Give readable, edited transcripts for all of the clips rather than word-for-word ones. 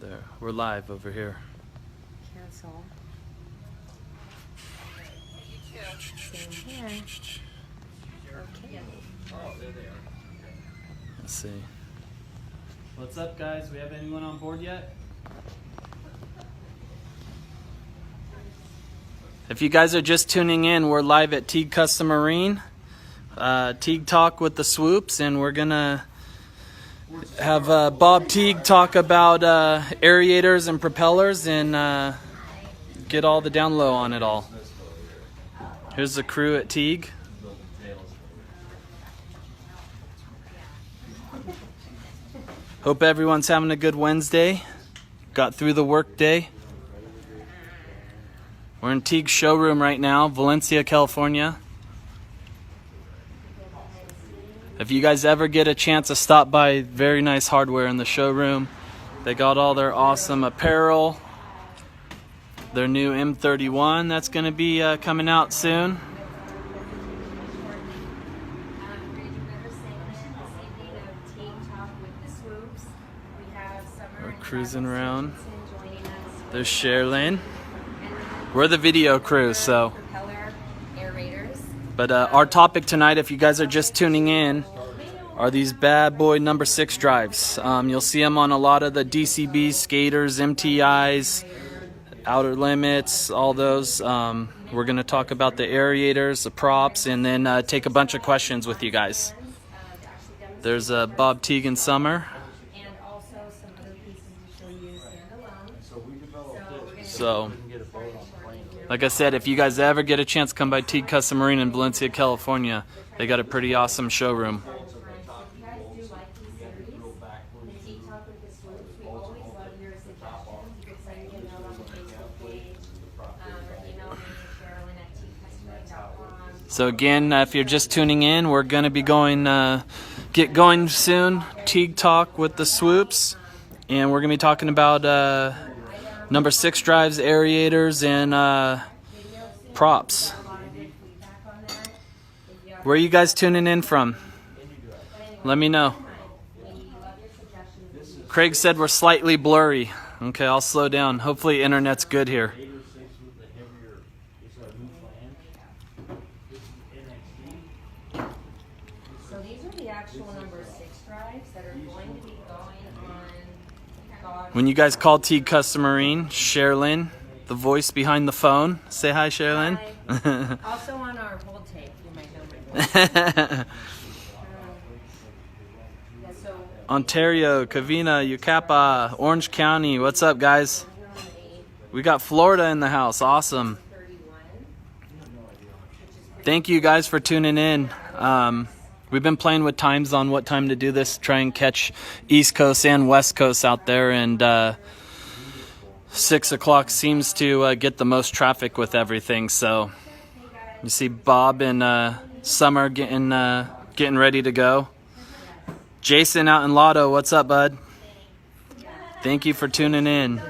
There, we're live over here. Cancel. Same here. Okay. Let's see. What's up, guys? We have anyone on board yet? If you guys are just tuning in, we're live at Teague Custom Marine. Teague Talk with the Swoops, and we're gonna have Bob Teague talk about aerators and propellers and get all the down low on it all. Here's the crew at Teague. Hope everyone's having a good Wednesday. Got through the work day. We're in Teague's showroom right now, Valencia, California. If you guys ever get a chance to stop by, very nice hardware in the showroom. They got all their awesome apparel. Their new M31 that's going to be coming out soon. We're cruising around. There's Sherilyn. We're the video crew, so. Propeller, Aerators. But our topic tonight, if you guys are just tuning in, are these bad boy number 6 drives. You'll see them on a lot of the DCBs, skaters, MTIs, outer limits, all those. We're going to talk about the aerators, the props, and then take a bunch of questions with you guys. There's Bob Teague and Summer. And also some other pieces we use standalone. So, like I said, if you guys ever get a chance to come by Teague Custom Marine in Valencia, California, they got a pretty awesome showroom. So again, if you're just tuning in, we're going to be get going soon. Teague Talk with the Swoops, and we're going to be talking about number 6 drives, aerators, and props. Where are you guys tuning in from? Let me know. Craig said we're slightly blurry. Okay, I'll slow down. Hopefully internet's good here. So these are the actual number 6 drives that are going to be going on. When you guys call Teague Custom Marine, Sherilyn, the voice behind the phone. Say hi, Sherilyn. Hi. Also on our hold tape, you might know my voice. Ontario, Covina, Ucapa, Orange County. What's up, guys? We got Florida in the house. Awesome. Thank you guys for tuning in. We've been playing with times on what time to do this, try and catch East Coast and West Coast out there, and 6 o'clock seems to get the most traffic with everything. So you see Bob and Summer getting ready to go. Jason out in Lotto, what's up, bud? Thank you for tuning in.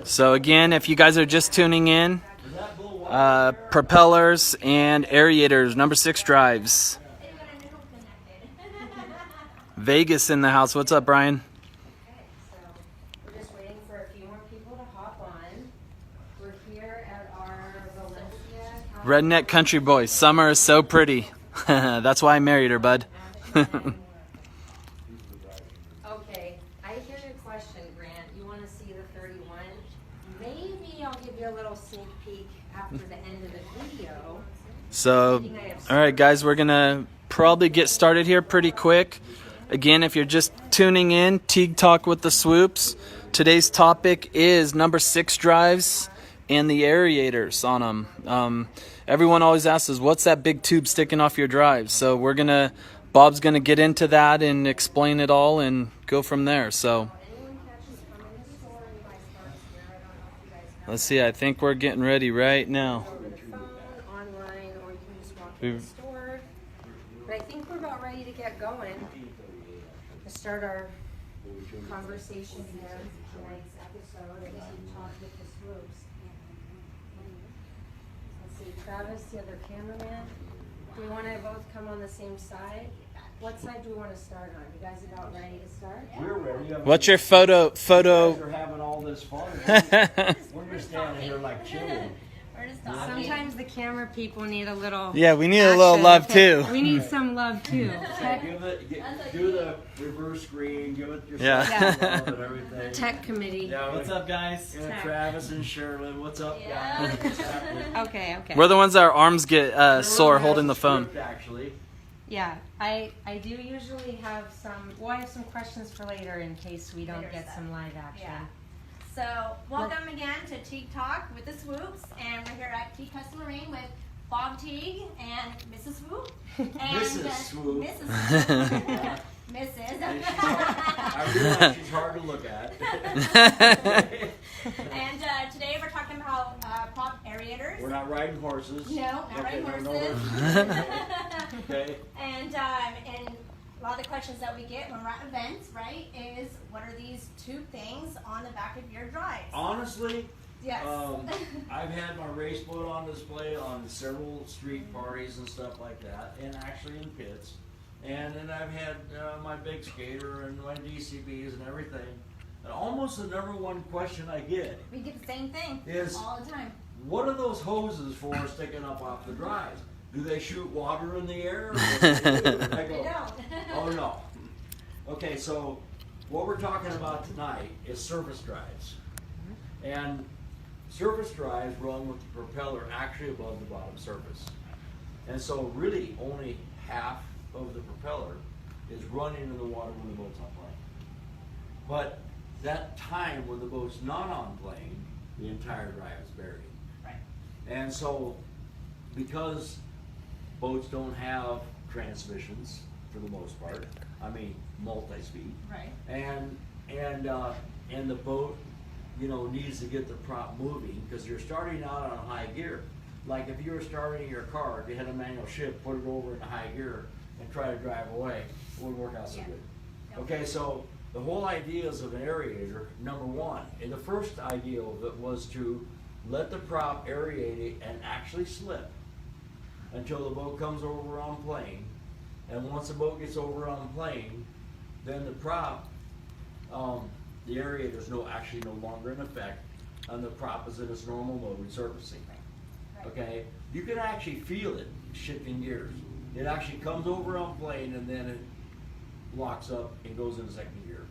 So again, if you guys are just tuning in, propellers and aerators, number 6 drives. Vegas in the house. What's up, Brian? We're just waiting for a few more people to hop on. We're here at our Valencia. Redneck country boy. Summer is so pretty. That's why I married her, bud. Okay, I hear your question, Grant. You want to see the 31? Maybe I'll give you a little sneak peek after the end of the video. So, all right, guys, we're going to probably get started here pretty quick. Again, if you're just tuning in, Teague Talk with the Swoops. Today's topic is number 6 drives and the aerators on them. Everyone always asks us, what's that big tube sticking off your drive? So Bob's gonna get into that and explain it all and go from there. So let's see, I think we're getting ready right now. Online, or you can just walk in the store. But I think we're about ready to get going. To start our conversation here, tonight's episode of Teague Talk with the Swoops. Let's see, Travis, the other cameraman. Do we want to both come on the same side? What side do we want to start on? You guys about ready to start? We're ready. I mean, What's your You guys are having all this fun. We're just standing here like chilling. We're just talking. Sometimes the camera people need a little. Yeah, we need a little love too. We need some love too. Do the reverse screen, give it your Yeah. love and everything. Tech committee. Yeah, What's up, guys? Yeah, Travis and Sherlyn, what's up, Yeah. guys? What's happening? Okay. We're the ones that our arms get sore holding the phone. Script, actually. Yeah, I do usually have some. Well, I have some questions for later in case we don't Later get stuff. some live action. Yeah. So, welcome again to Teague Talk with the Swoops, and we're here at Teague Custom Marine with Bob Teague and Mrs. Swoop. And, Mrs. Swoop. Mrs. Swoop. Mrs. I realize she's hard to look at. And today we're talking about prop aerators. We're not riding horses. No, not riding no horses. Okay. And a lot of the questions that we get when we're at events, right, is what are these two things on the back of your drives? Honestly, Yes. I've had my race boat on display on several street parties and stuff like that, and actually in pits. And then I've had my big skater and my DCBs and everything. And almost the number one question I get We get the same thing is, all the time. what are those hoses for sticking up off the drives? Do they shoot water in the air? Or what do they do? I They go, don't. oh no. Okay, so what we're talking about tonight is surface drives. And surface drives run with the propeller actually above the bottom surface. And so really only half of the propeller is running in the water when the boat's on plane. But that time when the boat's not on plane, the entire drive is buried. Right. And so because boats don't have transmissions for the most part, I mean multi-speed, Right. and the boat, you know, needs to get the prop moving because you're starting out on high gear. Like if you were starting your car, if you had a manual shift, put it over in high gear and try to drive away, it wouldn't work out so Yeah. good. Nope. Okay, so the whole idea is of an aerator, number one, and the first idea of it was to let the prop aerate it and actually slip until the boat comes over on plane. And once the boat gets over on plane, then the prop, the aerator is actually no longer in effect, and the prop is in its normal mode surfacing. Right. Okay, you can actually feel it shifting gears. It actually comes over on plane and then it locks up and goes into second gear.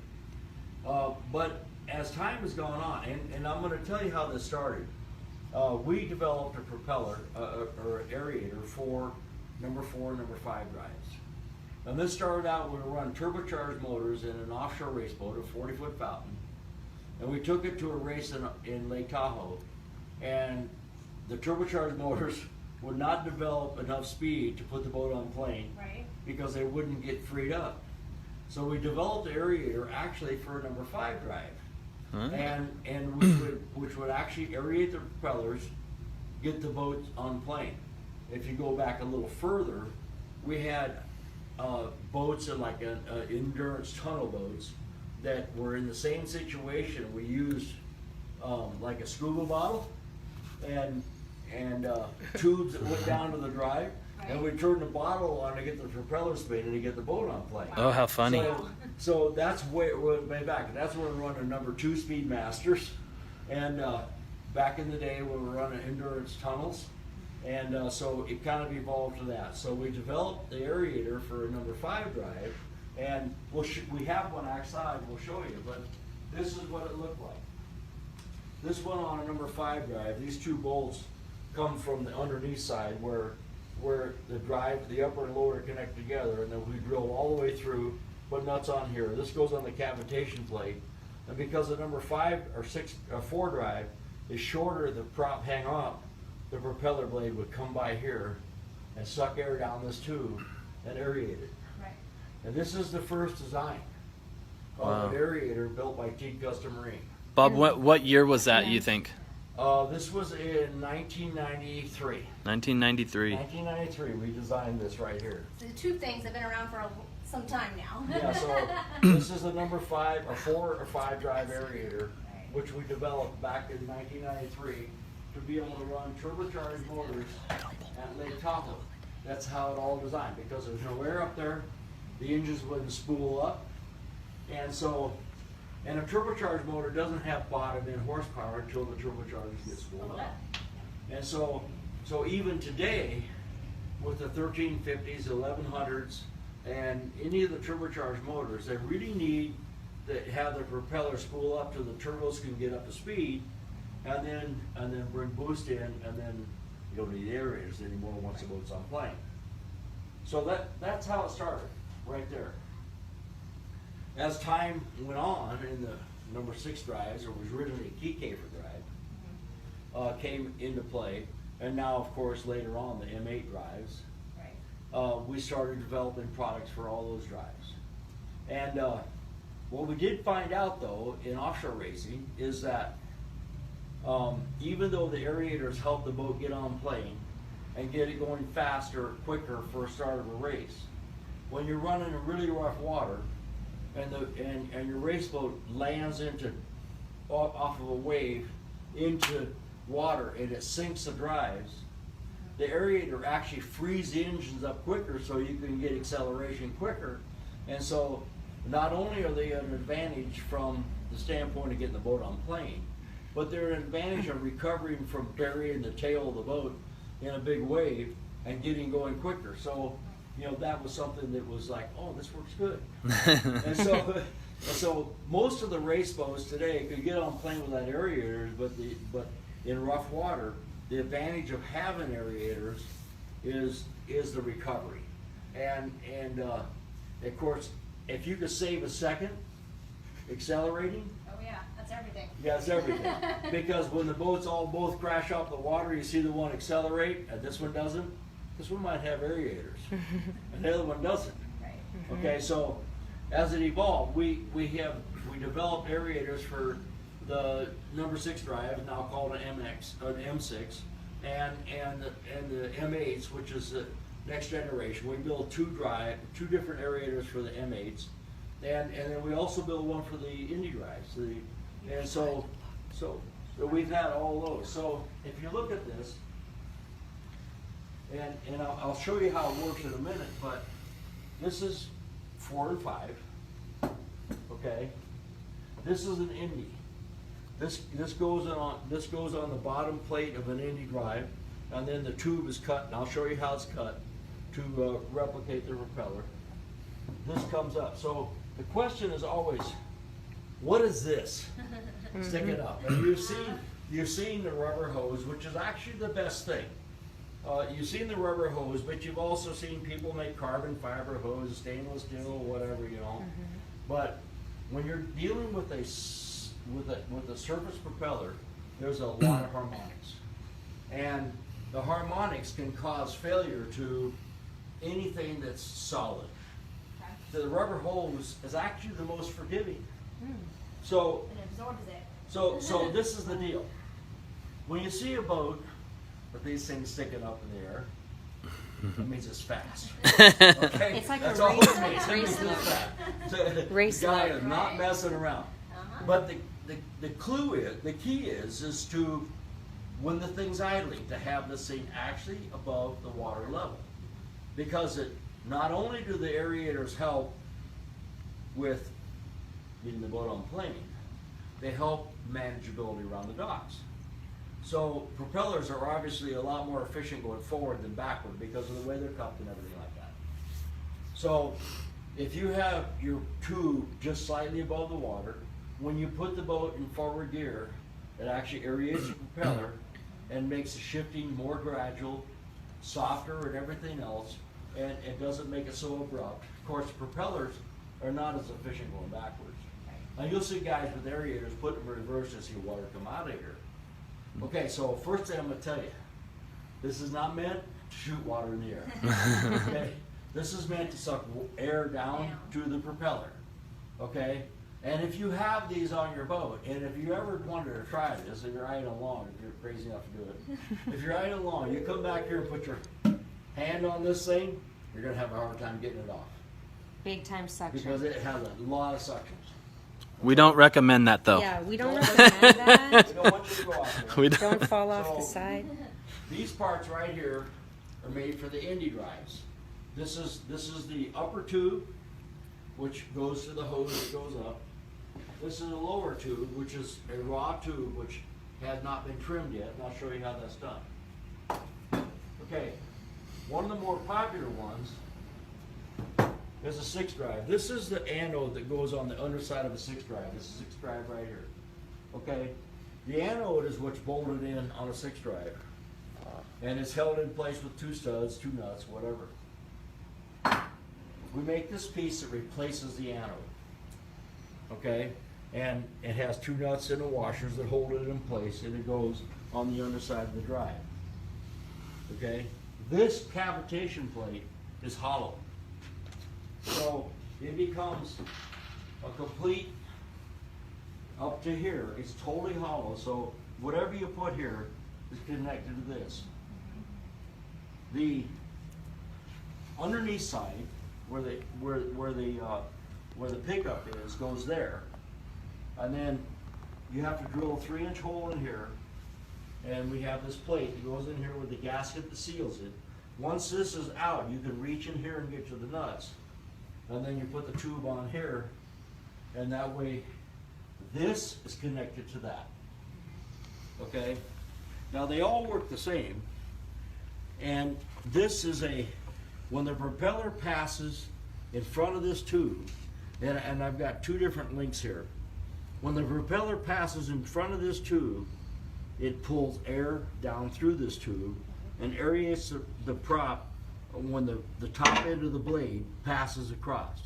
But as time has gone on, and I'm going to tell you how this started. We developed a propeller or aerator for number 4 and number 5 drives. And this started out when we run turbocharged motors in an offshore race boat, a 40-foot fountain. And we took it to a race in Lake Tahoe. And the turbocharged motors would not develop enough speed to put the boat on plane Right. because they wouldn't get freed up. So we developed the aerator actually for a number 5 drive. Huh? And which would actually aerate the propellers, get the boat on plane. If you go back a little further, we had boats and like endurance tunnel boats that were in the same situation. We used like a scuba bottle and tubes that went down to the drive, and we turned the bottle on to get the propeller spinning to get the boat on plane. Oh, how funny. So that's way back. That's when we were running number 2 Speedmasters, and back in the day when we were running endurance tunnels, and so it kind of evolved to that. So we developed the aerator for a number 5 drive, and we have one outside. We'll show you, but this is what it looked like. This one on a number 5 drive. These 2 bolts come from the underneath side where the drive, the upper and lower connect together, and then we drill all the way through, put nuts on here. This goes on the cavitation plate, and because the number 5 or 6 or 4 drive is shorter, the prop hang up, the propeller blade would come by here and suck air down this tube and aerate it. Right. And this is the first design of an aerator built by Teague Custom Marine. Bob, what year was that, you think? This was in 1993. 1993. 1993, we designed this right here. So the two things have been around for some time now. Yeah, so this is a number 5, a 4 or 5 drive aerator, which we developed back in 1993 to be able to run turbocharged motors at Lake Tahoe. That's how it all designed, because there's no air up there. the engines wouldn't spool up. And so, and a turbocharged motor doesn't have bottom end horsepower until the turbochargers get spooled up. And so even today, with the 1350s, 1100s, and any of the turbocharged motors, they really need to have the propeller spool up till the turbos can get up to speed, and then bring boost in, and then you don't need aerators anymore once the boat's on plane. So that's how it started, right there. As time went on, in the number 6 drives, or was originally a key cafer drive, came into play, and now, of course, later on, the M8 drives. Right. We started developing products for all those drives. And what we did find out, though, in offshore racing is that even though the aerators help the boat get on plane and get it going faster, quicker for a start of a race, when you're running in really rough water and your race boat lands off of a wave into water and it sinks the drives, the aerator actually frees the engines up quicker so you can get acceleration quicker. And so not only are they an advantage from the standpoint of getting the boat on plane, but they're an advantage of recovering from burying the tail of the boat in a big wave and getting going quicker. So, you know, that was something that was like, oh, this works good. and so most of the race boats today could get on plane without aerators, but in rough water, the advantage of having aerators is the recovery. And of course, if you could save a second accelerating, Oh yeah, that's everything. yeah, it's everything. Because when the boats both crash off the water, you see the one accelerate, and this one doesn't. This one might have aerators, and the other one doesn't. Right. Okay, so as it evolved, we developed aerators for the number 6 drive, now called an MX or an M6, and the M8s, which is the next generation. We built two different aerators for the M8s, and then we also built one for the Indy drives. And so we've had all those. So if you look at this, and I'll show you how it works in a minute, but this is 4 and 5. Okay, this is an Indy. This goes on the bottom plate of an Indy drive, and then the tube is cut, and I'll show you how it's cut to replicate the propeller. This comes up. So the question is always, what is this sticking up? And you've seen the rubber hose, which is actually the best thing. You've seen the rubber hose, but you've also seen people make carbon fiber hose, stainless steel, whatever, you know. But when you're dealing with a surface propeller, there's a lot of harmonics, and the harmonics can cause failure to anything that's solid. Okay. So the rubber hose is actually the most forgiving. So It absorbs it. so this is the deal. When you see a boat with these things sticking up in the air, that means it's fast. Okay? It's like That's a all race- it means. It means race it's fast. So Race the guy boat, is not right? messing around. Uh-huh. But the clue is, the key is to, when the thing's idling, to have this thing actually above the water level. Because it, not only do the aerators help with getting the boat on plane, they help manageability around the docks. So propellers are obviously a lot more efficient going forward than backward because of the way they're cupped and everything like that. So if you have your tube just slightly above the water, when you put the boat in forward gear, it actually aerates the propeller and makes the shifting more gradual, softer and everything else, and it doesn't make it so abrupt. Of course, propellers are not as efficient going backwards. Now you'll see guys with aerators put them in reverse and see water come out of here. Okay, so first thing I'm going to tell you, this is not meant to shoot water in the air. Okay, this is meant to suck air down to the propeller. Okay, and if you have these on your boat, and if you ever wanted to try this, if you're idling along, if you're crazy enough to do it, if you're idling along, you come back here and put your hand on this thing, you're going to have a hard time getting it off Big time suction. because it has a lot of suctions. We don't recommend that though. Yeah, we don't recommend that. We don't want you to go off there. We Don't fall off the So- side. These parts right here are made for the Indy drives. This is the upper tube, which goes to the hose that goes up. This is a lower tube, which is a raw tube, which has not been trimmed yet, and I'll show you how that's done. Okay, one of the more popular ones is a 6-drive. This is the anode that goes on the underside of a 6-drive. This is a 6-drive right here. Okay, the anode is what's bolted in on a 6-drive, and it's held in place with 2 studs, 2 nuts, whatever. We make this piece that replaces the anode. Okay, and it has 2 nuts and the washers that hold it in place, and it goes on the underside of the drive. Okay, this cavitation plate is hollow, so it becomes a complete up to here. It's totally hollow, so whatever you put here is connected to this. The underneath side, where the pickup is, goes there, and then you have to drill a 3-inch hole in here, and we have this plate that goes in here with the gasket that seals it. Once this is out, you can reach in here and get to the nuts, and then you put the tube on here, and that way this is connected to that. Okay, now they all work the same, and this is when the propeller passes in front of this tube, and I've got 2 different links here. When the propeller passes in front of this tube, it pulls air down through this tube and aerates the prop when the top end of the blade passes across.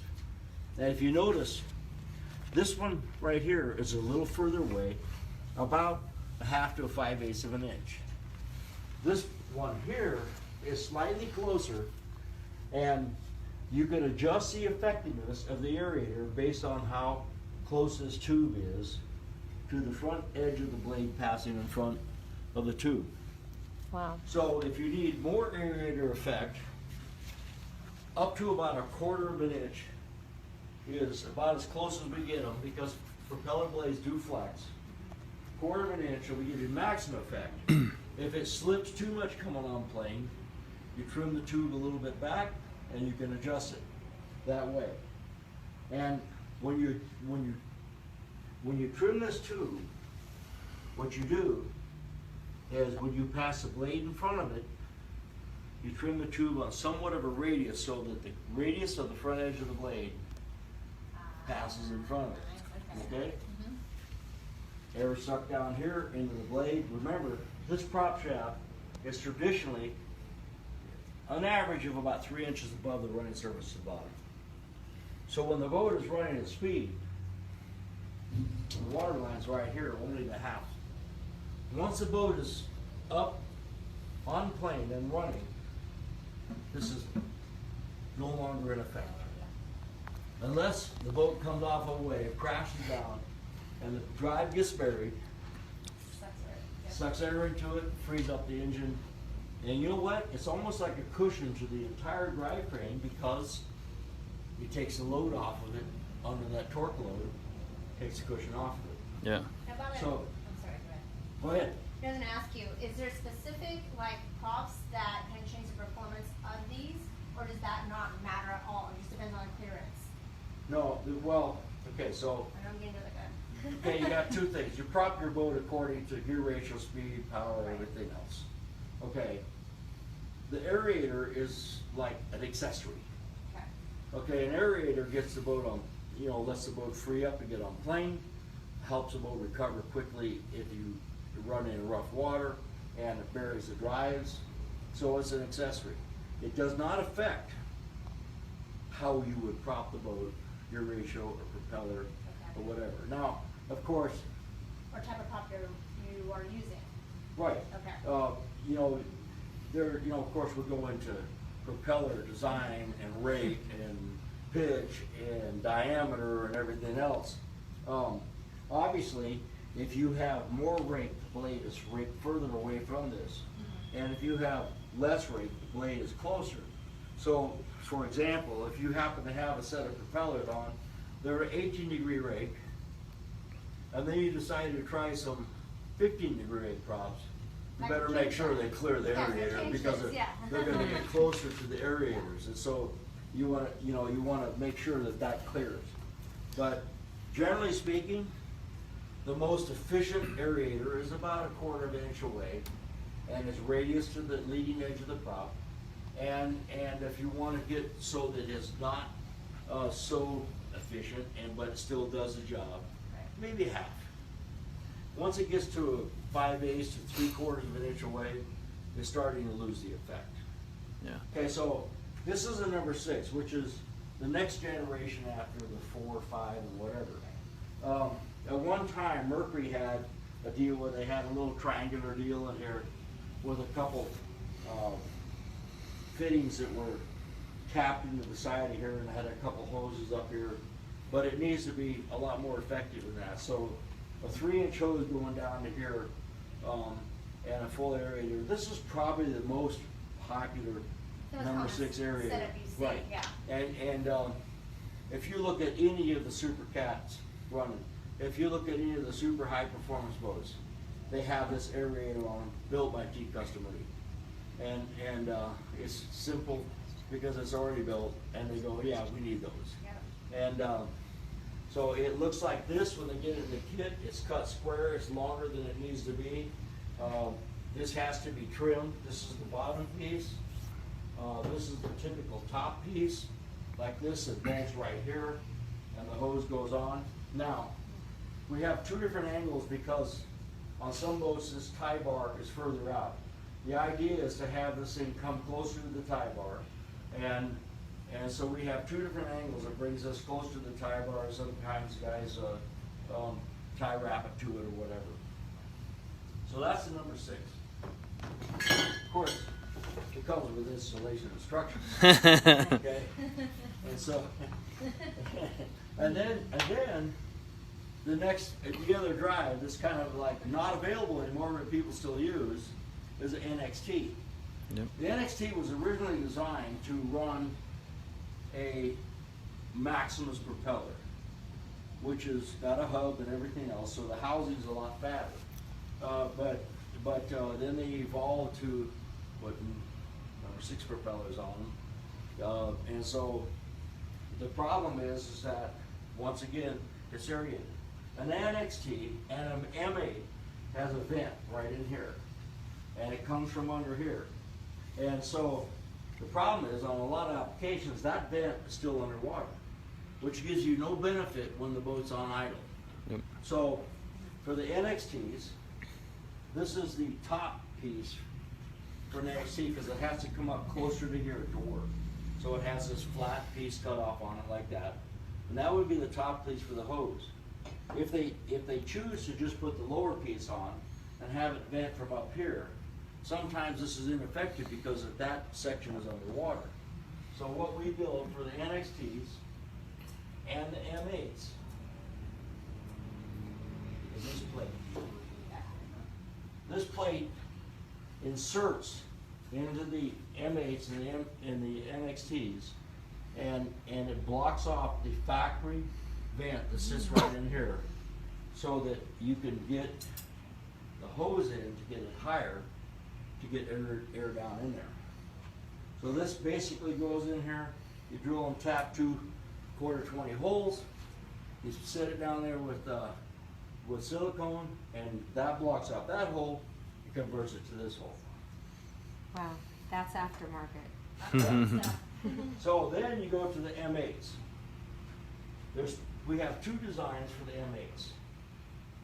And if you notice, this one right here is a little further away, about a 1/2 to a 5/8 of an inch. This one here is slightly closer, and you can adjust the effectiveness of the aerator based on how close this tube is to the front edge of the blade passing in front of the tube. Wow. So if you need more aerator effect, up to about a 1/4 of an inch is about as close as we get them, because propeller blades do flex. 1/4 of an inch will give you maximum effect. If it slips too much coming on plane, you trim the tube a little bit back, and you can adjust it that way. And when you trim this tube, what you do is when you pass the blade in front of it, you trim the tube on somewhat of a radius, so that the radius of the front edge of the blade passes in front of it. Okay? Air sucked down here into the blade. Remember, this prop shaft is traditionally an average of about 3 inches above the running surface of the bottom. So when the boat is running at speed, the water line's right here, only the half. Once the boat is up on plane and running, this is no longer in effect. Unless the boat comes off a wave, crashes down, and the drive gets buried, sucks air into it, frees up the engine. And you know what? It's almost like a cushion to the entire drivetrain, because it takes the load off of it under that torque load, takes the cushion off of it. Yeah. How about it? So- I'm sorry, go ahead. Go ahead. I was gonna ask you, is there specific props that can change the performance of these, or does that not matter at all? It just depends on the clearance. No, well, okay, so, I know I'm getting to the good. okay, you got 2 things. You prop your boat according to gear ratio, speed, power, everything else. Okay, the aerator is like an accessory. Okay. Okay, an aerator gets the boat on, lets the boat free up to get on plane, helps the boat recover quickly if you run in rough water, and it buries the drives. So it's an accessory. It does not affect how you would prop the boat, your ratio or propeller or whatever. Now, of course, What type of prop you are using? right. Okay. Of course, we go into propeller design and rate and pitch and diameter and everything else. Obviously, if you have more rate, the blade is further away from this. And if you have less rate, the blade is closer. So, for example, if you happen to have a set of propellers on, they're 18-degree rake, and then you decide to try some 15-degree rake props, you better make sure they clear the Yeah, aerator, change because this, yeah. they're gonna get closer to the aerators. And so you want to make sure that that clears. But generally speaking, the most efficient aerator is about 1/4 of an inch away, and it's radius to the leading edge of the prop. And if you want to get so that it's not so efficient, but it still does the job, maybe half. Once it gets to 5/8 to 3/4 of an inch away, it's starting to lose the effect. Yeah. Okay, so this is a number 6, which is the next generation after the 4, 5, and whatever. At one time, Mercury had a deal where they had a little triangular deal in here with a couple fittings that were tapped into the side of here and had a couple hoses up here, but it needs to be a lot more effective than that. So a 3-inch hose going down to here and a full aerator. This is probably the most popular The most number common 6 aerator. setup you see, Right. yeah. And if you look at any of the Super Cats running, if you look at any of the super high performance boats, they have this aerator on them, built by Teague Customer. And it's simple because it's already built, and they go, yeah, we need those. Yep. And so it looks like this when they get it in the kit. It's cut square, it's longer than it needs to be. This has to be trimmed. This is the bottom piece. This is the typical top piece, like this. It bangs right here, and the hose goes on. Now, we have 2 different angles because on some boats this tie bar is further out. The idea is to have this thing come closer to the tie bar, and so we have 2 different angles that brings us close to the tie bar. Sometimes guys tie wrap it to it or whatever. So that's the number 6. Of course, it comes with installation instructions. Okay, and so and then the other drive that's kind of like not available anymore, but people still use, is an NXT. Yep. The NXT was originally designed to run a Maximus propeller, which has got a hub and everything else, so the housing's a lot fatter. But then they evolved to putting number 6 propellers on them, and so the problem is that once again it's aerated. An NXT and an M8 has a vent right in here, and it comes from under here. And so the problem is, on a lot of applications, that vent is still underwater, which gives you no benefit when the boat's on idle. Yep. So for the NXTs, this is the top piece for an NXT because it has to come up closer to your door. So it has this flat piece cut off on it like that. And that would be the top piece for the hose. If they choose to just put the lower piece on and have it vent from up here, sometimes this is ineffective because that section is underwater. So what we build for the NXTs and the M8s is this plate. This plate inserts into the M8s and the NXTs, and it blocks off the factory vent that sits right in here, so that you can get the hose in to get it higher, to get air down in there. So this basically goes in here. You drill and tap 2 1/4-20 holes. You set it down there with silicone, and that blocks out that hole. It converts it to this hole. Wow, that's aftermarket. So then you go to the M8s. We have 2 designs for the M8s.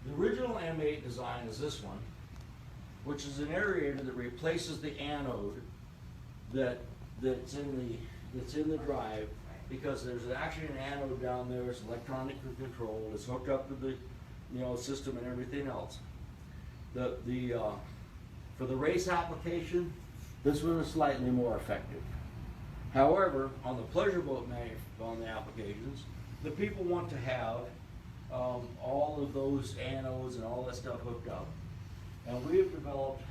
The original M8 design is this one, which is an aerator that replaces the anode that's in the drive, because there's actually an anode down there. It's electronically controlled. It's hooked up to the system and everything else. For the race application, this one is slightly more effective. However, on the pleasure boat on the applications, the people want to have all of those anodes and all that stuff hooked up. And we have developed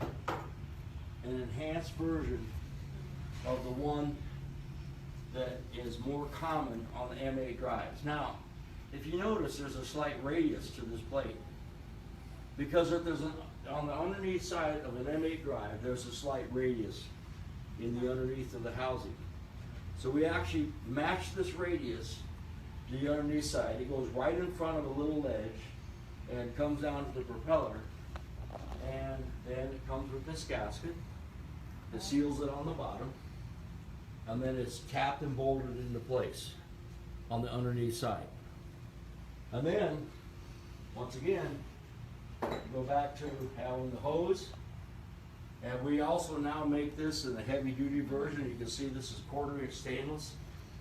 an enhanced version of the one that is more common on the M8 drives. Now, if you notice, there's a slight radius to this plate, because if there's on the underneath side of an M8 drive, there's a slight radius in the underneath of the housing. So we actually match this radius to the underneath side. It goes right in front of a little ledge and comes down to the propeller. And then it comes with this gasket that seals it on the bottom. And then it's tapped and bolted into place on the underneath side. And then, once again, go back to having the hose. And we also now make this in the heavy duty version. You can see this is 1/4" stainless,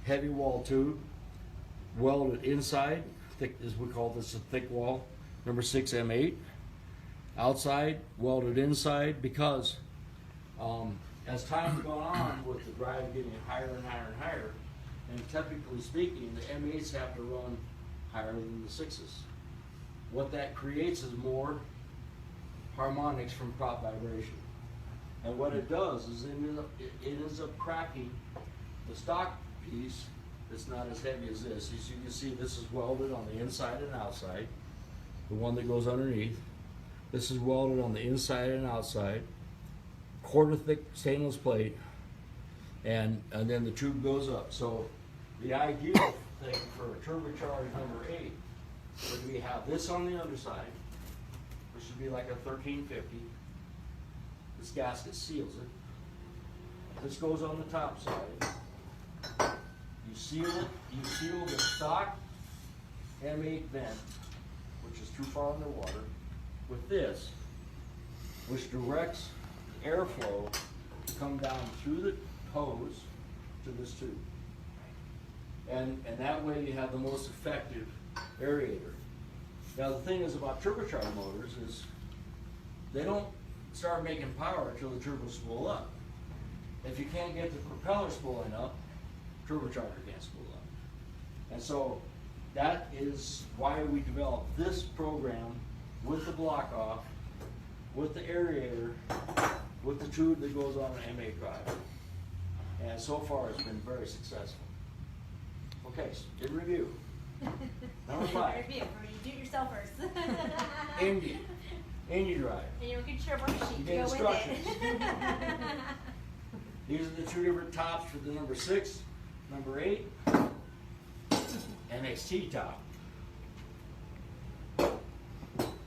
heavy wall tube, welded inside, thick, as we call this a thick wall, number 6 M8. Outside, welded inside, because as time's gone on with the drive getting higher and higher and higher, and typically speaking, the M8s have to run higher than the 6s. What that creates is more harmonics from prop vibration. And what it does is it ends up cracking the stock piece that's not as heavy as this. As you can see, this is welded on the inside and outside, the one that goes underneath. This is welded on the inside and outside, 1/4 thick stainless plate, and then the tube goes up. So the ideal thing for a turbocharged number 8 would be have this on the underside, which would be like a 1350. This gasket seals it. This goes on the top side. You seal it. You seal the stock M8 vent, which is too far underwater, with this, which directs the airflow to come down through the hose to this tube. And that way you have the most effective aerator. Now the thing is about turbocharged motors is they don't start making power until the turbos spool up. If you can't get the propeller spooling up, turbocharger can't spool up. And so that is why we developed this program with the block off, with the aerator, with the tube that goes on an M8 drive. And so far it's been very successful. Okay, so in review. Number 5. Review. Do it yourself first. Indy drive. And you'll get your worksheet You to get go instructions. with it. These are the 2 different tops for the number 6, number 8, NXT top.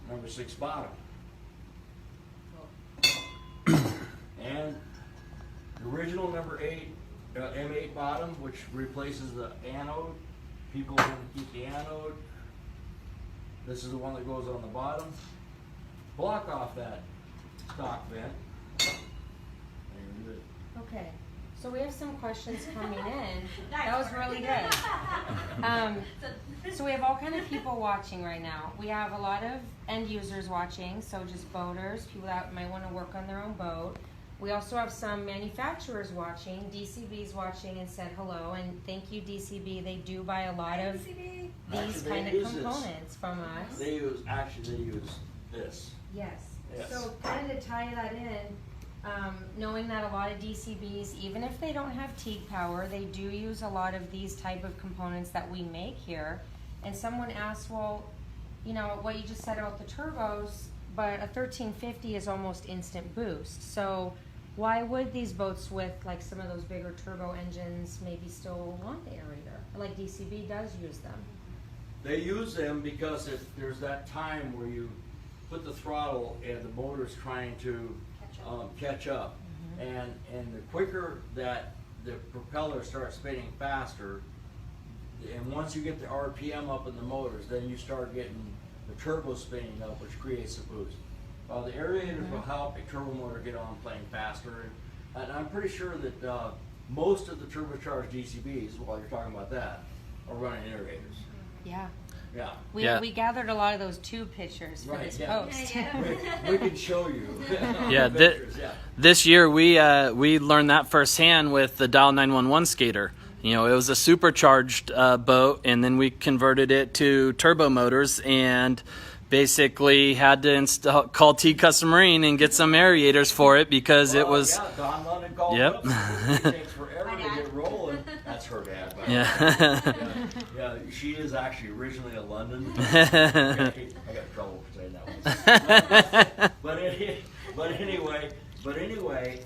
Number 6 bottom. And the original number 8, M8 bottom, which replaces the anode. People want to keep the anode. This is the one that goes on the bottom. Block off that stock vent. And you're good. Okay, so we have some questions coming in. That was really good. So we have all kind of people watching right now. We have a lot of end users watching, so just boaters, people that might want to work on their own boat. We also have some manufacturers watching. DCB's watching and said hello, and thank you, DCB. They do buy a lot of these Actually, kind they of use components from us. They use this. Yes. Yes. So kind of to tie that in, knowing that a lot of DCBs, even if they don't have Teague power, they do use a lot of these type of components that we make here. And someone asked, well, you know, what you just said about the turbos, but a 1350 is almost instant boost. So why would these boats with like some of those bigger turbo engines maybe still want the aerator? Like DCB does use them. They use them because there's that time where you put the throttle and the motor's trying to catch up. And the quicker that the propeller starts spinning faster, and once you get the RPM up in the motors, then you start getting the turbo spinning up, which creates a boost. The aerators will help a turbo motor get on playing faster, and I'm pretty sure that most of the turbocharged DCBs, while you're talking about that, are running aerators. Yeah. Yeah. We gathered a lot of those tube pictures for Right, this yeah. post. We can show you. Yeah, Pictures, yeah. this year we learned that firsthand with the Dial 911 skater. You know, it was a supercharged boat, and then we converted it to turbo motors, and basically had to call Teague Custom Marine and get some aerators for it because it was. Yeah, Don London called Yep. up. It takes forever to get rolling. That's her dad. By the way. Yeah. Yeah, she is actually originally a London. I got trouble for saying that one. But anyway,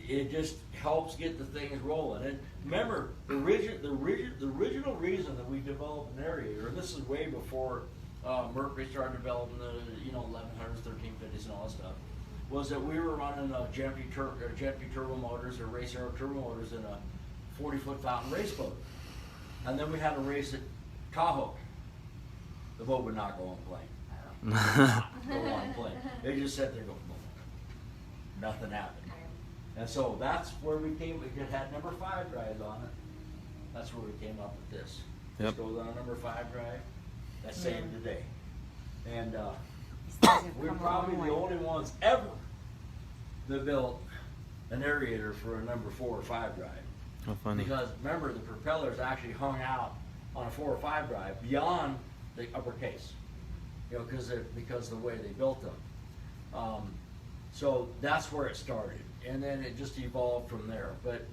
it just helps get the things rolling. And remember, the original reason that we developed an aerator, and this is way before Mercury started developing the 1100s, 1350s, and all that stuff, was that we were running jet turbo motors or race aero turbo motors in a 40-foot fountain race boat. And then we had a race at Tahoe. The boat would not go on plane. Go on plane. They just sat there going, nothing happened. And so that's where we came. It had number 5 drives on it. That's where we came up with this. Yep. This goes on a number 5 drive. That saved the day. And we're probably the only ones ever that built an aerator for a number 4 or 5 drive. How funny. Because remember, the propellers actually hung out on a 4 or 5 drive beyond the upper case, because of the way they built them. So that's where it started, and then it just evolved from there. But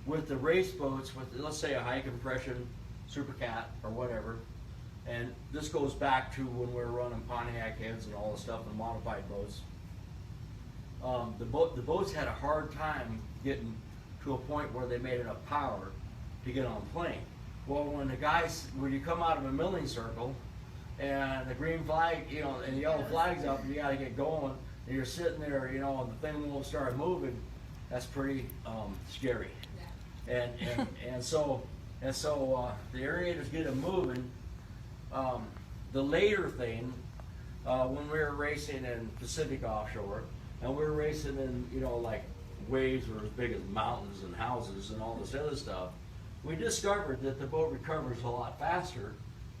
with the race boats, with let's say a high compression Super Cat or whatever, and this goes back to when we were running Pontiac heads and all the stuff and modified boats. The boats had a hard time getting to a point where they made enough power to get on plane. Well, when you come out of a milling circle and the green flag, and the yellow flag's up, and you got to get going, and you're sitting there, and the thing won't start moving, that's pretty scary. Yeah. And so the aerators get them moving. The later thing, when we were racing in Pacific offshore, and we were racing in like waves were as big as mountains and houses and all this other stuff, we discovered that the boat recovers a lot faster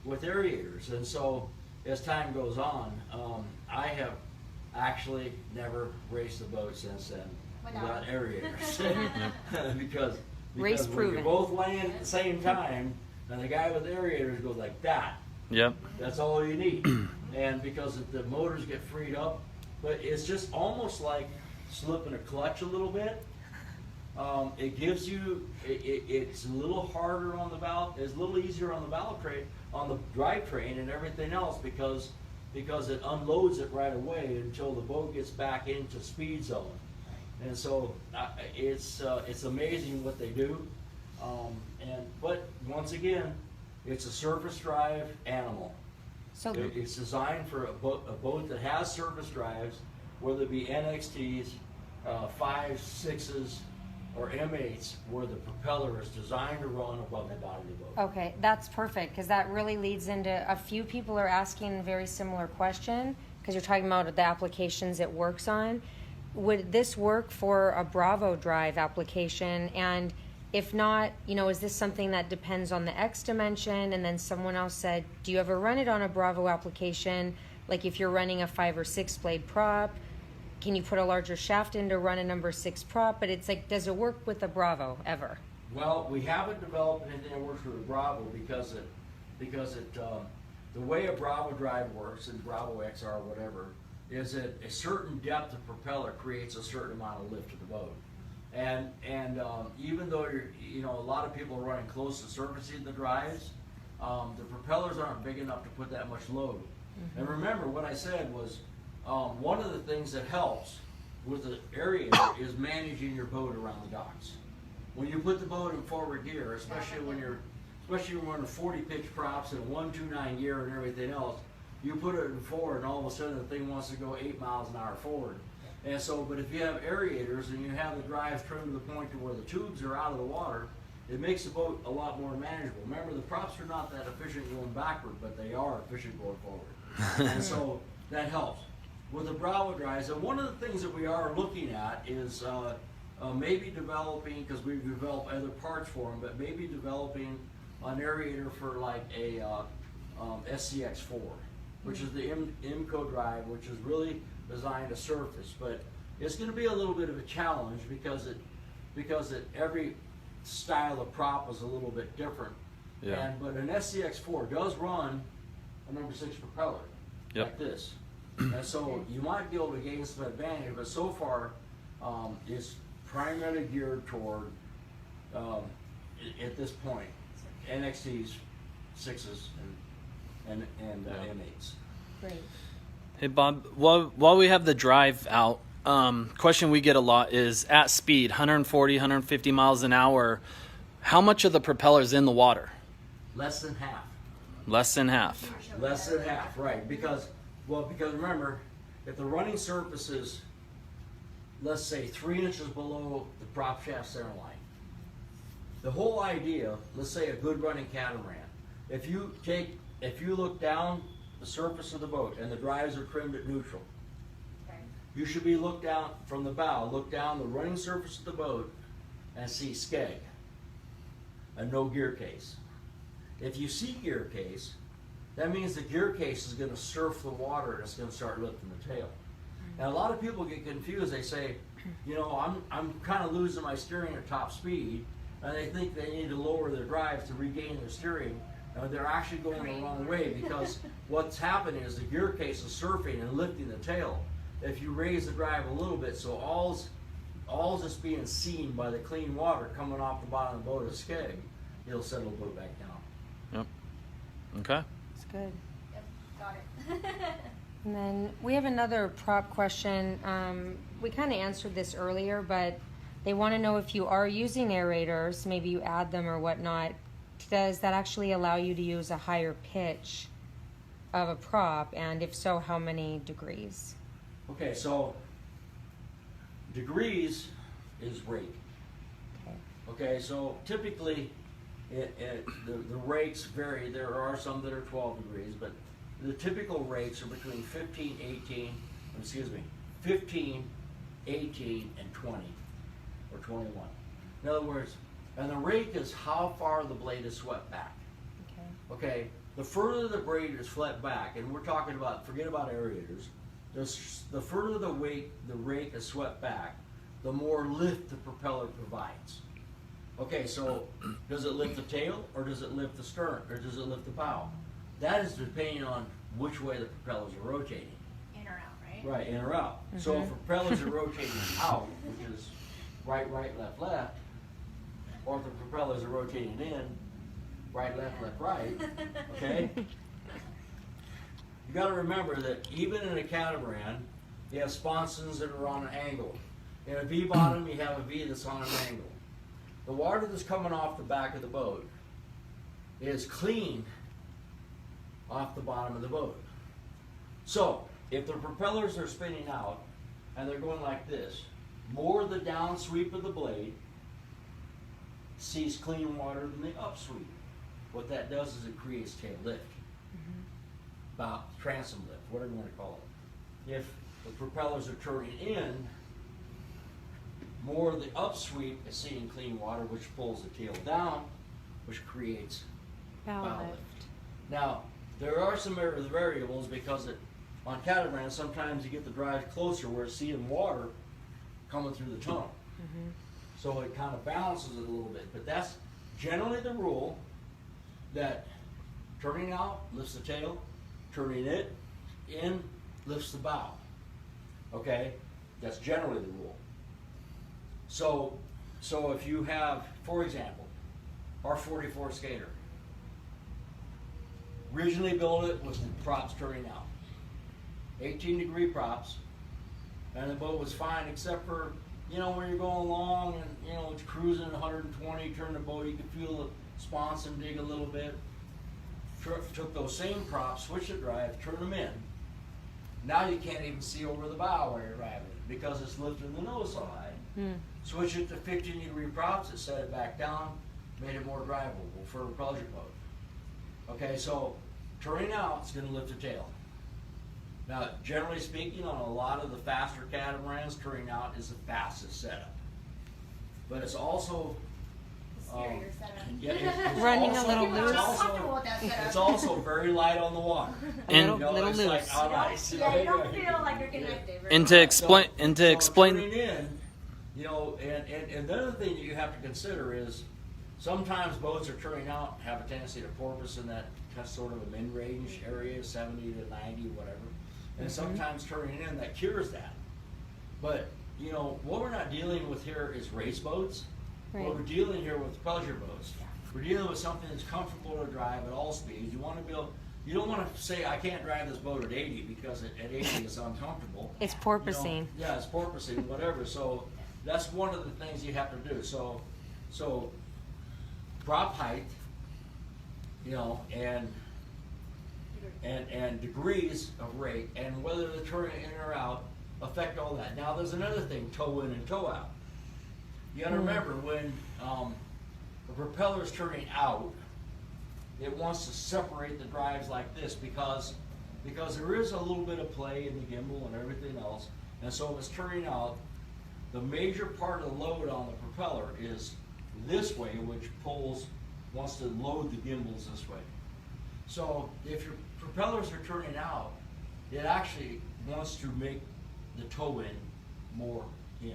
with aerators. And so as time goes on, I have actually never raced a boat since then without aerators. because Race when you proven. both land at the same time, and the guy with aerators goes like that. Yep. That's all you need. And because the motors get freed up, but it's just almost like slipping a clutch a little bit. It gives you, it's a little harder on the valve, it's a little easier on the valve train, on the drivetrain and everything else because it unloads it right away until the boat gets back into speed zone. And so it's amazing what they do. But once again, it's a surface drive animal. So It's designed for a boat that has surface drives, whether it be NXTs, 5s, 6s, or M8s, where the propeller is designed to run above the body of the boat. okay, that's perfect, because that really leads into a few people are asking a very similar question, because you're talking about the applications it works on. Would this work for a Bravo drive application? And if not, is this something that depends on the X dimension? And then someone else said, do you ever run it on a Bravo application? Like if you're running a 5 or 6 blade prop, can you put a larger shaft in to run a number 6 prop? But it's like, does it work with a Bravo ever? Well, we haven't developed anything that works with a Bravo because the way a Bravo drive works, and Bravo XR, whatever, is that a certain depth of propeller creates a certain amount of lift to the boat. And even though a lot of people are running close to surfacing the drives, the propellers aren't big enough to put that much load. Mm-hmm. And remember what I said was one of the things that helps with the aerator is managing your boat around the docks. When you put the boat in forward gear, especially when you're running 40 pitch props and 129 gear and everything else, you put it in forward and all of a sudden the thing wants to go 8 miles an hour forward. And so, but if you have aerators and you have the drives trimmed to the point to where the tubes are out of the water, it makes the boat a lot more manageable. Remember, the props are not that efficient going backward, but they are efficient going forward. And so that helps. With the Bravo drives, and one of the things that we are looking at is maybe developing, because we've developed other parts for them, but maybe developing an aerator for like a SCX4, which is the IMCO drive, which is really designed to surface. But it's going to be a little bit of a challenge because every style of prop is a little bit different. Yeah. But an SCX4 does run a number 6 propeller, like this. And so you might be able to gain some advantage, but so far it's primarily geared toward, at this point, NXTs, 6s, and M8s. Great. Hey Bob, while we have the drive out, question we get a lot is at speed, 140, 150 miles an hour, how much of the propeller is in the water? Less than half. Less than half. Less than half, right? Because remember, if the running surface is, let's say, 3 inches below the prop shaft center line, the whole idea, let's say a good running catamaran, if you look down the surface of the boat and the drives are trimmed at neutral, Okay. you should be look down from the bow, look down the running surface of the boat and see skeg and no gear case. If you see gear case, that means the gear case is going to surf the water and it's going to start lifting the tail. And a lot of people get confused. They say, you know, I'm kind of losing my steering at top speed, and they think they need to lower their drive to regain their steering. They're actually going the wrong way, because what's happening is the gear case is surfing and lifting the tail. If you raise the drive a little bit, so all's just being seen by the clean water coming off the bottom of the boat is skeg, you'll settle the boat back down. Yep. Okay. That's good. Yep, got it. And then we have another prop question. We kind of answered this earlier, but they want to know if you are using aerators, maybe you add them or whatnot, does that actually allow you to use a higher pitch of a prop? And if so, how many degrees? Okay, so degrees is rake. Okay, so typically the rakes vary. There are some that are 12 degrees, but the typical rakes are between 15, 18, and 20, or 21. In other words, and the rake is how far the blade is swept back. Okay, the further the blade is swept back, and we're talking about, forget about aerators, the further the rake is swept back, the more lift the propeller provides. Okay, so does it lift the tail, or does it lift the stern, or does it lift the bow? That is depending on which way the propellers are rotating. In or out, right? Right, in or out. So if propellers are rotating out, which is right, left, left, or if the propellers are rotating in, right, left, right, okay? You gotta remember that even in a catamaran, you have sponsons that are on an angle. In a V-bottom, you have a V that's on an angle. The water that's coming off the back of the boat is clean off the bottom of the boat. So, if the propellers are spinning out and they're going like this, more the down sweep of the blade sees clean water than the up sweep. What that does is it creates tail lift, transom lift, whatever you want to call it. If the propellers are turning in, more of the up sweep is seeing clean water, which pulls the tail down, which creates bow lift. Now, there are some variables, because on catamarans, sometimes you get the drive closer where it's seeing water coming through the tunnel. So it kind of balances it a little bit. But that's generally the rule, that turning out lifts the tail, turning it in lifts the bow. Okay? That's generally the rule. So if you have, for example, our 44 skater, originally built it with the props turning out. 18-degree props, and the boat was fine, except for, you know, when you're going along and, you know, it's cruising at 120, turn the boat, you can feel the sponson dig a little bit. Took those same props, switched the drive, turned them in. Now you can't even see over the bow where you're driving it, because it's lifting the nose so high. Switch it to 15-degree props, it set it back down, made it more drivable for a pleasure boat. Okay, so turning out is going to lift the tail. Now, generally speaking, on a lot of the faster catamarans, turning out is the fastest setup. But it's also Scarier setup. yeah, it's Running also, a little People are loose. not comfortable with that setup. It's also very light on the water. And- You know, little it's loose. like on ice. Yeah, you don't feel like you're connected. Right? And to explain, So turning in, you know, and the other thing that you have to consider is sometimes boats are turning out have a tendency to porpoise in that sort of a mid-range area, 70 to 90, whatever. And sometimes turning in, that cures that. But, you know, what we're not dealing with here is race boats. Right. What we're dealing here with pleasure boats. We're dealing with something that's comfortable to drive at all speeds. You want to you don't want to say I can't drive this boat at 80 because at 80 it's uncomfortable. It's You porpoising. know? Yeah, it's porpoising, whatever. So that's one of the things you have to do. So prop height, you know, and degrees of rate, and whether they're turning in or out affect all that. Now there's another thing: toe in and toe out. You got to remember when the propeller is turning out, it wants to separate the drives like this because there is a little bit of play in the gimbal and everything else, and so if it's turning out, the major part of the load on the propeller is this way, which wants to load the gimbals this way. So if your propellers are turning out, it actually wants to make the toe in more in,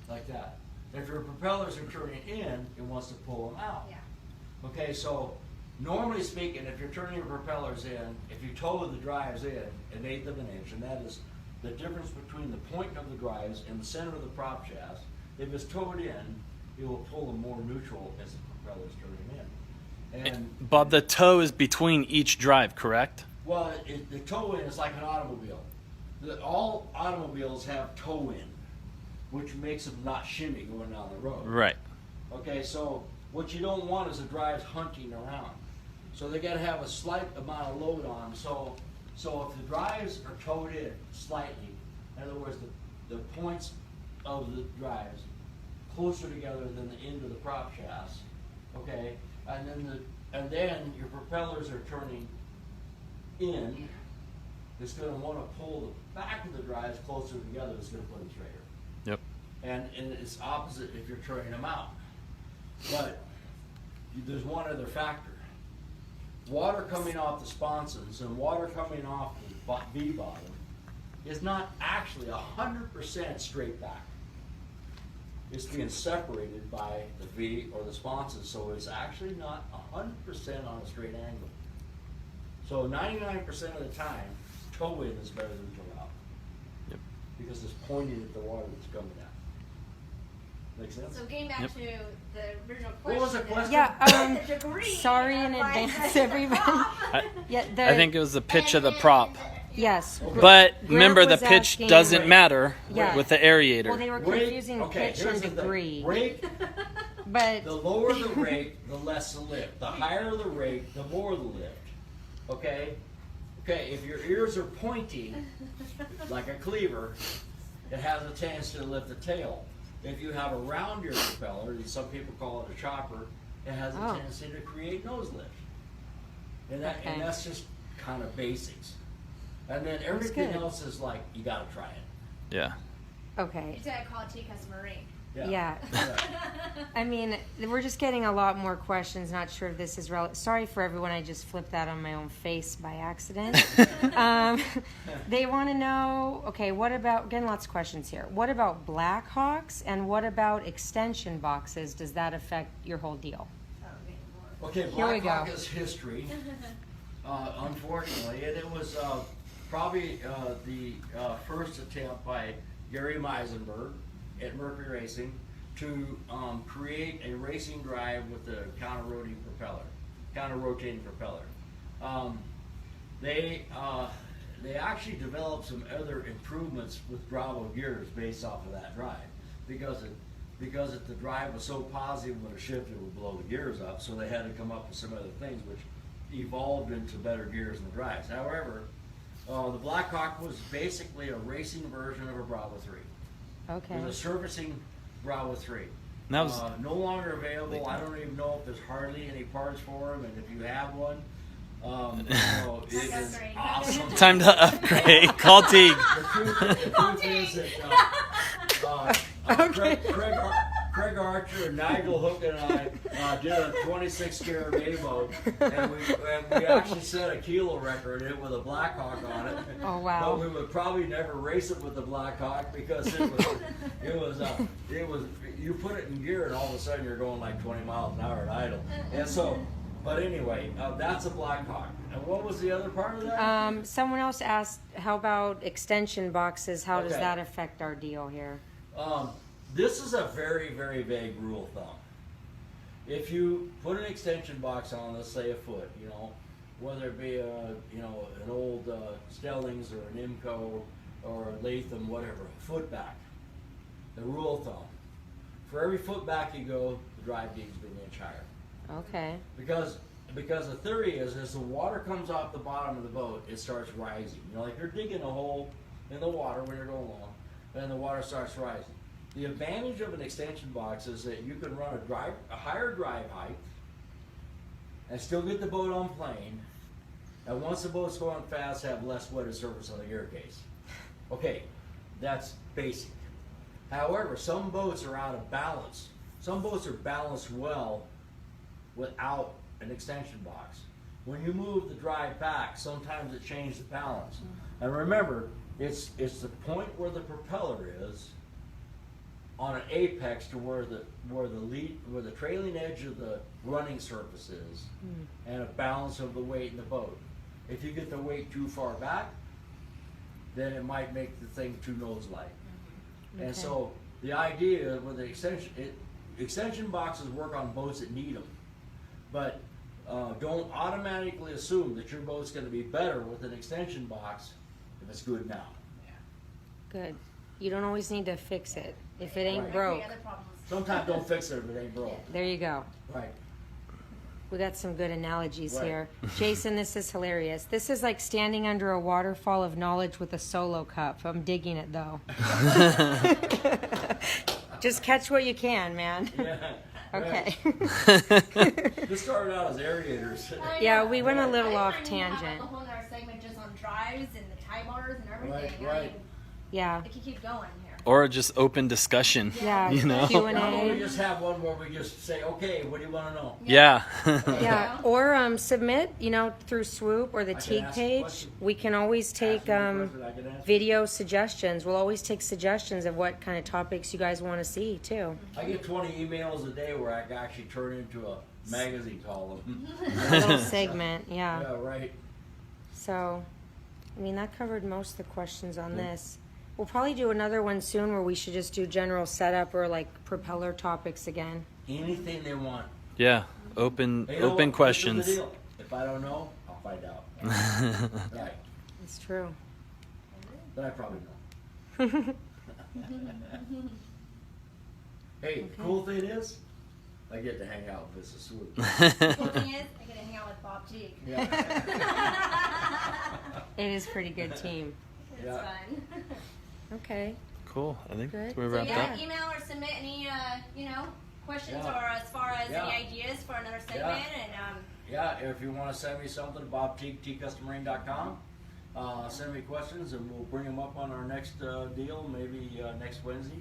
like that. If your propellers are turning in, it wants to pull them out. Yeah. Okay, so normally speaking, if you're turning your propellers in, if you toe the drives in 1/8 of an inch, and that is the difference between the point of the drives and the center of the prop shaft, if it's towed in, it will pull them more neutral as the propeller's turning in. And Bob, the toe is between each drive, correct? well, the toe in is like an automobile. All automobiles have toe in, which makes them not shimmy going down the road. Right. Okay, so what you don't want is the drives hunting around. So they got to have a slight amount of load on them. So if the drives are towed in slightly, in other words, the points of the drives closer together than the end of the prop shafts, okay, and then your propellers are turning in, it's going to want to pull the back of the drives closer together. It's going to put them straighter. Yep. And it's opposite if you're turning them out. But there's one other factor. Water coming off the sponsons and water coming off the V-bottom is not actually 100% straight back. It's being separated by the V or the sponsons, so it's actually not 100% on a straight angle. So 99% of the time, toe in is better than toe out. Yep. Because it's pointing at the water that's coming out. Make sense? So getting back Yep. to the original question. What was the question? Yeah, The degree sorry in of, like, advance, the everybody. prop. Yeah, I think it was the pitch of the prop. yes. But Grant remember, the was pitch asking- doesn't matter Yeah. with the aerator. Well, they were Rate- confusing okay, pitch here's and the thing. degree. Rate, But the lower the rate, the less the lift. The higher the rate, the more the lift. Okay? Okay, if your ears are pointing like a cleaver, it has a tendency to lift the tail. If you have a rounder propeller, and some people call it a chopper, it has a Oh. tendency to create nose lift. And Okay. that's just kind of basics. And then everything good. else is like, you gotta try it. Yeah. okay. You said I call Teague customer ring. Yeah. I mean, we're just getting a lot more questions. Not sure if this is relevant. Sorry for everyone. I just flipped that on my own face by accident. They want to know, okay, what about, getting lots of questions here. What about Blackhawks and what about extension boxes? Does that affect your whole deal? Okay, Here we Blackhawk go. is history, unfortunately, and it was probably the first attempt by Gary Meisenberg at Mercury Racing to create a racing drive with a counter-rotating propeller. They actually developed some other improvements with Bravo gears based off of that drive because if the drive was so positive when it shifted, it would blow the gears up. So they had to come up with some other things which evolved into better gears in the drives. However, the Blackhawk was basically a racing version of a Bravo 3. Okay. It was a servicing Bravo 3. That was No longer available. I don't even know if there's hardly any parts for them, and if you have one, it is Upgrade. awesome. time to upgrade. Call Teague. The truth is that Craig Archer and Nigel Hook and I did a 26 carat boat, and we actually set a kilo record in it with a Blackhawk on it. Oh, wow. But we would probably never race it with the Blackhawk because it was you put it in gear and all of a sudden you're going like 20 miles an hour at idle. And so, but anyway, that's a Blackhawk. And what was the other part of that? Someone else asked, how about extension boxes? How does Okay. that affect our deal here? This is a very, very vague rule of thumb. If you put an extension box on, let's say a foot, whether it be you know, an old Stellings or an Imco or a Latham, whatever, foot back. The rule of thumb: for every foot back you go, the drive needs to be an inch higher. Okay. Because the theory is, as the water comes off the bottom of the boat, it starts rising. You know, like you're digging a hole in the water when you're going along, and the water starts rising. The advantage of an extension box is that you can run a higher drive height and still get the boat on plane, and once the boat's going fast, have less wetted surface on the gear case. Okay, that's basic. However, some boats are out of balance. Some boats are balanced well without an extension box. When you move the drive back, sometimes it changes the balance. And remember, it's the point where the propeller is on an apex to where the trailing edge of the running surface is, and a balance of the weight in the boat. If you get the weight too far back, then it might make the thing too nose-like. And so the idea with the extension boxes work on boats that need them, but don't automatically assume that your boat's going to be better with an extension box if it's good now. Good. You don't always need to fix it if it ain't broke. Sometimes don't fix it if it ain't broke. There you go. Right. We got some good analogies Right. here. Jason, this is hilarious. This is like standing under a waterfall of knowledge with a solo cup. I'm digging it though. Just catch what you can, man. Yeah. Okay. This started out as Aerators. Yeah, we went a little off I tangent. have a whole other segment just on drives and the tie bars and everything. Right. Yeah. I could keep going here. Or just open discussion. Yeah. You know? Q&A. Why don't we just have one where we just say, okay, what do you want to know? Yeah. Yeah, or submit, through Swoop or the can Teague ask page. questions. We can always take Ask me a question, I can answer. video suggestions. We'll always take suggestions of what kind of topics you guys want to see too. I get 20 emails a day where I can actually turn into a magazine column. A little segment, yeah. Yeah, right. So, that covered most of the questions on this. We'll probably do another one soon where we should just do general setup or like propeller topics again. Anything they want. Yeah. Open Hey, you know open what? questions. This is the deal. If I don't know, I'll find out. Right. It's true. But I probably know. Hey, cool thing is, I get to hang out with Mrs. Swoop. The cool thing is, I get to hang out with Bob Teague. Yeah. It is a pretty good team. It's Yeah. fun. Okay. Cool. I think Good. we So wrapped yeah, up. email or submit any, questions Yeah. or as far as Yeah. any ideas for another segment and Yeah, if you want to send me something, Bob Teague, tcustomarine.com. Send me questions and we'll bring them up on our next deal, maybe next Wednesday,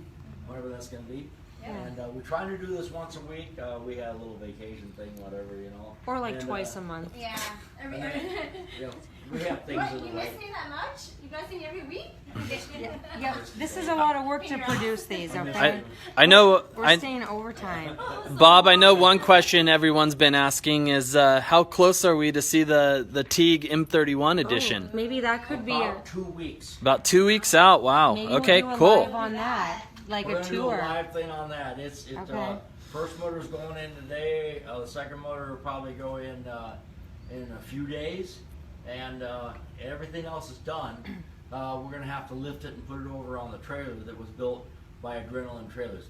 whatever that's going to be. Yeah. And we try to do this once a week. We had a little vacation thing, whatever, Or like And, twice a month. yeah. Every, Yeah, we have things what? in the You way. miss me that much? You guys see me every week? Yeah, this is a lot of work to produce these, okay? I know We're staying overtime. Bob, I know one question everyone's been asking is how close are we to see the Teague M31 edition? Maybe that could be About 2 weeks. About 2 weeks out. Wow. maybe Okay, we'll do a cool. live on that, like We're a gonna do a tour. live thing on that. Okay. First motor's going in today. The second motor will probably go in a few days, and everything else is done. We're gonna have to lift it and put it over on the trailer that was built by Adrenaline Trailers.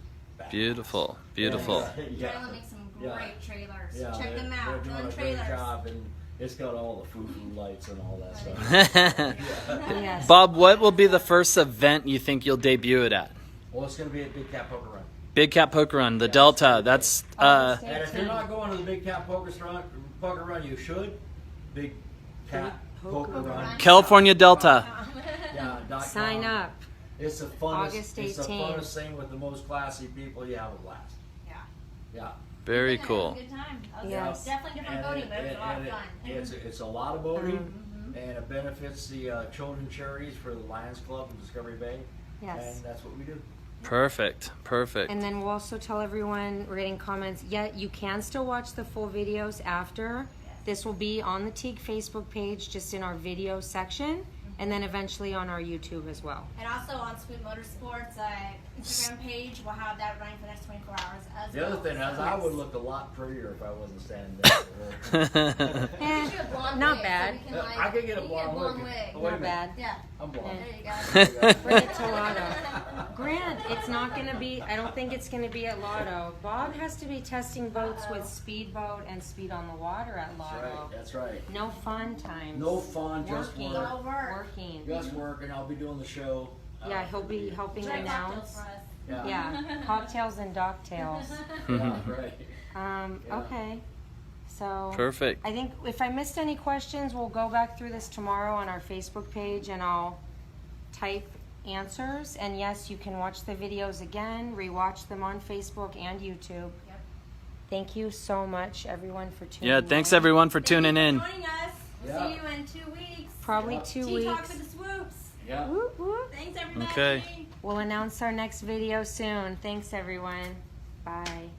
Beautiful. Beautiful. Adrenaline makes some great trailers. Yeah, Check them they're out. doing a Adrenaline great trailers. job, and it's got all the foo-foo lights and all that stuff. Yes. Bob, what will be the first event you think you'll debut it at? Well, it's gonna be a Big Cat Poker Run. Big Cat Poker Run, the Delta. That's And if you're not going to the Big Cat Poker Run, you should. Big Cat Poker Run. California Delta. Yeah, Sign .com. up. It's the funnest. August It's the 18th. funnest thing with the most classy people. You have a blast. Yeah. Yeah. Very It was cool. a good time. That was Yes. definitely different boating, but it was a lot of fun. It's a lot of boating, and it benefits the children charities for the Lions Club in Discovery Bay. Yes. And that's what we do. Perfect. Perfect. And then we'll also tell everyone, we're getting comments, you can still watch the full videos after. This will be on the Teague Facebook page, just in our video section. and then eventually on our YouTube as well. And also on Swoop Motorsports Instagram page, we'll have that running for the next 24 hours as The well. other thing is, I would look a lot prettier if I wasn't standing there. Eh, Get a blonde not wig, bad. So we can, like, I could get a you blonde wig. wig. Oh, wait a Not minute. bad. Yeah. I'm blonde. There you go. Bring it to Lotto. Grant, it's not going to be, I don't think it's going to be at Lotto. Bob has to be testing boats with Speedboat and Speed on the Water at That's Lotto. right, that's right. No fun times. No fun, just Working. work. No work. Working. Just work, and I'll be doing the show. Yeah, he'll be helping Try cocktails announce. for us. Yeah, cocktails and docktails. Yeah, right. Yeah. Okay. So Perfect. I think if I missed any questions, we'll go back through this tomorrow on our Facebook page and I'll type answers. And yes, you can watch the videos again, rewatch them on Facebook and YouTube. Yep. Thank you so much, everyone, for tuning Yeah, in. thanks everyone for tuning Thank in. you for joining us. We'll Yeah. see you in 2 weeks. Probably 2 Tea Talk weeks. with the Swoops. Yeah. Whoop, whoop. Thanks, everybody. Okay. We'll announce our next video soon. Thanks, everyone. Bye.